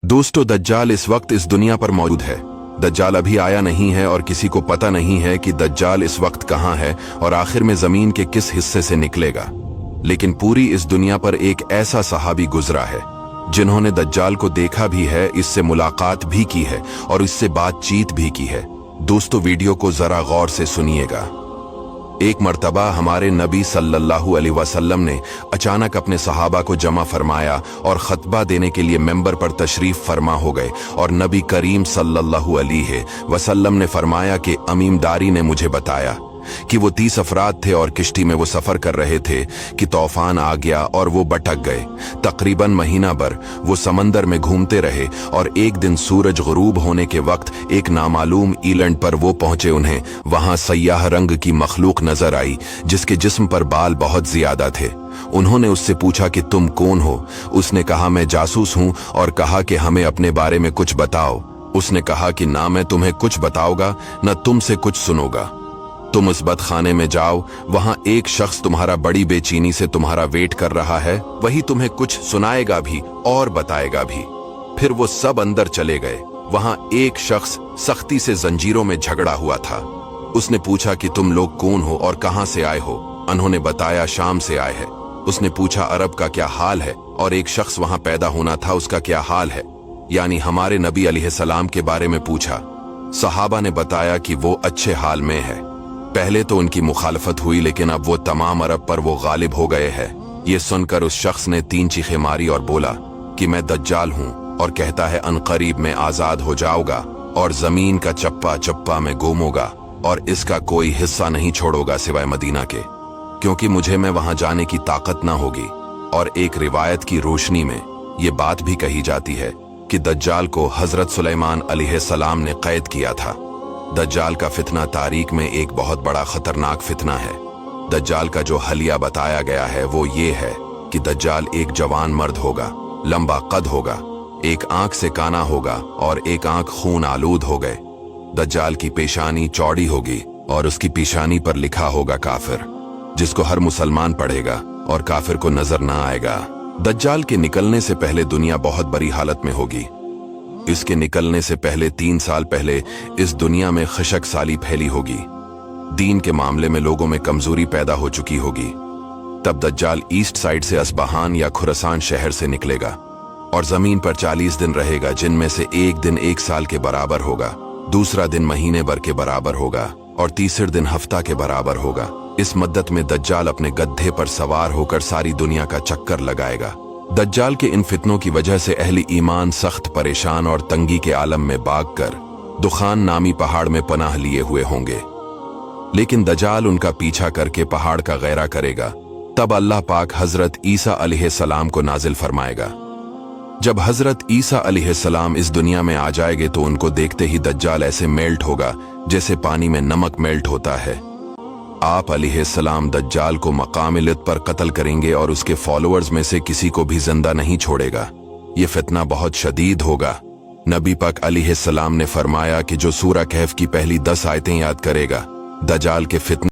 दोस्तों, दज्जाल इस वक्त इस दुनिया पर मौजूद है। दज्जाल अभी आया नहीं है और किसी को पता नहीं है कि दज्जाल इस वक्त कहाँ है और आखिर में जमीन के किस हिस्से से निकलेगा। लेकिन पूरी इस दुनिया पर एक ऐसा सहाबी गुजरा है जिन्होंने दज्जाल को देखा भी है, इससे मुलाकात भी की है और इससे बातचीत भी की है। दोस्तों, वीडियो को जरा गौर से सुनिएगा। एक मर्तबा हमारे नबी सल्लल्लाहु अलैहि वसल्लम ने अचानक अपने सहाबा को जमा फरमाया और खतबा देने के लिए मेंबर पर तशरीफ फरमा हो गए और नबी करीम सल्लल्लाहु अलैहि वसल्लम ने फरमाया कि अमीमदारी ने मुझे बताया कि वो 30 अफराद थे और किश्ती में वो सफर कर रहे थे कि तूफान आ गया और वो भटक गए। तकरीबन महीना भर वो समंदर में घूमते रहे और एक दिन सूरज गुरूब होने के वक्त एक नामालूम ईलैंड पर वो पहुंचे। उन्हें वहां सयाह रंग की मखलूक नजर आई जिसके जिस्म पर बाल बहुत ज्यादा थे। उन्होंने उससे पूछा कि तुम कौन हो? उसने कहा, मैं जासूस हूं, और कहा कि हमें अपने बारे में कुछ बताओ। उसने कहा कि ना मैं तुम्हें कुछ बताऊंगा न तुमसे कुछ सुनूंगा। तुम उस बदखाने में जाओ, वहां एक शख्स तुम्हारा बड़ी बेचैनी से तुम्हारा वेट कर रहा है, वही तुम्हें कुछ सुनाएगा भी और बताएगा भी। फिर वो सब अंदर चले गए। वहां एक शख्स सख्ती से जंजीरों में झगड़ा हुआ था। उसने पूछा कि तुम लोग कौन हो और कहां से आए हो? उन्होंने बताया, शाम से आए हैं। उसने पूछा, अरब का क्या हाल है? और एक शख्स वहां पैदा होना था, उसका क्या हाल है? यानी हमारे नबी अलैहिस्सलाम के बारे में पूछा। सहाबा ने बताया कि वो अच्छे हाल में है। पहले तो उनकी मुखालफत हुई, लेकिन अब वो तमाम अरब पर वो गालिब हो गए हैं। ये सुनकर उस शख्स ने 3 चीखें मारी और बोला कि मैं दज्जाल हूं और कहता है अनकरीब में आजाद हो जाऊंगा और जमीन का चप्पा चप्पा में गुमूंगा और इसका कोई हिस्सा नहीं छोड़ूंगा सिवाय मदीना के, क्योंकि मुझे में वहां जाने की ताकत ना होगी। और एक रिवायत की रोशनी में ये बात भी कही जाती है कि दज्जाल को हजरत सुलेमान अलैहिस्सलाम ने कैद किया था। दज्जाल का फितना तारीख में एक बहुत बड़ा खतरनाक फितना है। दज्जाल का जो हलिया बताया गया है वो ये है कि दज्जाल एक जवान मर्द होगा, लंबा कद होगा, एक आंख से काना होगा और एक आंख खून आलूद हो गए। दज्जाल की पेशानी चौड़ी होगी और उसकी पेशानी पर लिखा होगा काफिर, जिसको हर मुसलमान पढ़ेगा और काफिर को नजर ना आएगा। दज्जाल के निकलने से पहले दुनिया बहुत बुरी हालत में होगी। इसके निकलने से पहले 3 साल पहले इस दुनिया में खशक साली फैली होगी। दीन के मामले में लोगों में कमजोरी पैदा हो चुकी होगी। तब दज्जाल ईस्ट साइड से अस्बहान या खुरासान शहर से निकलेगा और जमीन पर 40 दिन रहेगा, जिनमें से एक दिन 1 साल के बराबर होगा, दूसरा दिन महीने भर के बराबर होगा और तीसरे दिन हफ्ता के बराबर होगा। इस मद्दत में दज्जाल अपने गड्ढे पर सवार होकर सारी दुनिया का चक्कर लगाएगा। दज्जाल के इन फितनों की वजह से अहले ईमान सख्त परेशान और तंगी के आलम में भागकर दुखान नामी पहाड़ में पनाह लिए हुए होंगे। लेकिन दज्जाल उनका पीछा करके पहाड़ का गैरा करेगा। तब अल्लाह पाक हजरत ईसा अलैहिस्सलाम को नाजिल फरमाएगा। जब हजरत ईसा अलैहिस्सलाम इस दुनिया में आ जाएंगे तो उनको देखते ही दज्जाल ऐसे मेल्ट होगा जैसे पानी में नमक मेल्ट होता है। आप अलैहिस्सलाम दज्जाल को मकाम-ए-लित पर कत्ल करेंगे और उसके फॉलोअर्स में से किसी को भी जिंदा नहीं छोड़ेगा। ये फितना बहुत शदीद होगा। नबी पाक अलैहिस्सलाम ने फरमाया कि जो सूरह कहफ की पहली 10 आयतें याद करेगा, दज्जाल के फितने